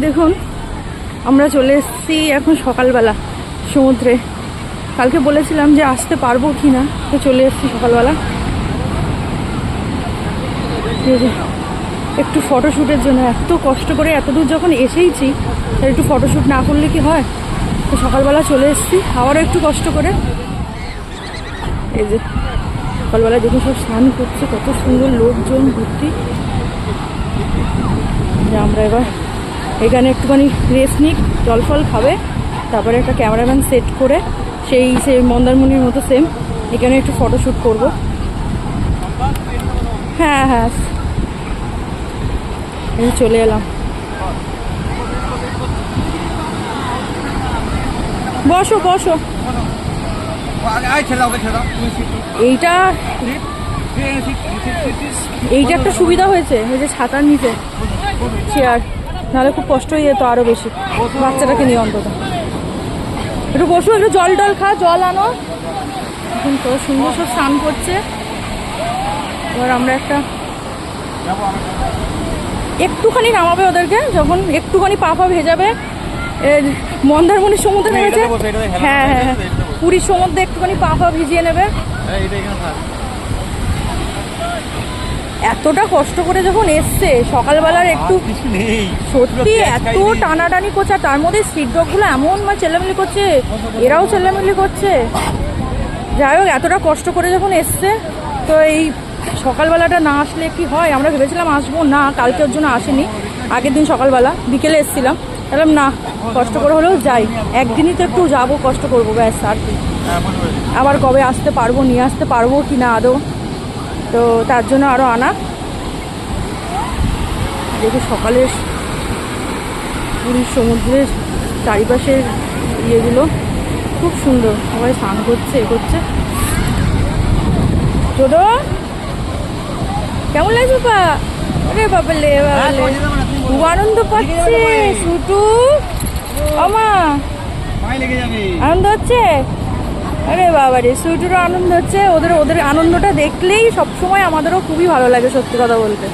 দেখুন আমরা চলে এসেছি এখন সকালবেলা সমুদ্রে। কালকে বলেছিলাম যে আসতে পারবো কি না, তো চলে এসেছি সকালবেলা। একটু ফটোশ্যুটের জন্য এত কষ্ট করে এত দূর যখন এসেইছি, একটু ফটোশ্যুট না করলে কি হয়। তো সকালবেলা চলে এসেছি আবারও একটু কষ্ট করে। এই যে সকালবেলা দেখুন সব স্নান করছে, কত সুন্দর লোকজন ভর্তি। আমরা এবার এখানে একটুখানি রেস্ট নিই, জল ফল খাবে, তারপরে একটা ক্যামেরাম্যান সেট করে সেই মন্দারমণির মতো সেম এখানে একটু ফটোশ্যুট করব। হ্যাঁ হ্যাঁ এই চলে এলাম। বসো বসো। এইটা একটা সুবিধা হয়েছে, এই যে ছাতার নিচে চেয়ার, নাহলে খুব কষ্ট হয়ে যেত আরো বেশি। বাচ্চাটাকে নিয়ে অন্তত একটু বসো, একটু জল টল খা, জল আনো। এখন তো সুন্দর সব স্নান করছে। এবার আমরা একটুখানি নামাবে ওদেরকে, যখন একটুখানি পা ভেজাবে। মন্দারমণির সমুদ্রে নেমেছে, হ্যাঁ হ্যাঁ হ্যাঁ, পুরীর সমুদ্রে একটুখানি পা ভিজিয়ে নেবে। এতটা কষ্ট করে যখন এসছে সকালবেলার একটু সত্যি এত টানাটানি করছে, আর তার মধ্যে স্ট্রিট ডগগুলো এমন চেল্লামিলি করছে, এরাও চেল্লামিলি করছে। যাই হোক এতটা কষ্ট করে যখন এসছে, তো এই সকালবেলাটা না আসলে কি হয়। আমরা ভেবেছিলাম আসবো না, কালকে ওর জন্য আসেনি, আগের দিন সকালবেলা বিকেলে এসেছিলাম। বললাম না, কষ্ট করে হলেও যাই, একদিনই তো একটু যাবো, কষ্ট করবো, ব্যাস আর কি। আবার কবে আসতে পারবো, নিয়ে আসতে পারবো কি না আদৌ, তো তার জন্য আরও আনা। দেখি সকালের পুরীর সমুদ্রের চারিপাশের ইয়েগুলো খুব সুন্দর, সবাই স্নান করছে, করছে। ছোট কেমন লাগছে পা? আরে বাবালে বাবালে, খুব আনন্দ পাচ্ছে শুটু। আমা আনন্দ হচ্ছে? আরে বাবা রে, সুইটুরও আনন্দ হচ্ছে। ওদের আনন্দটা দেখলেই সবসময় আমাদেরও খুবই ভালো লাগে, সত্যি কথা বলতে।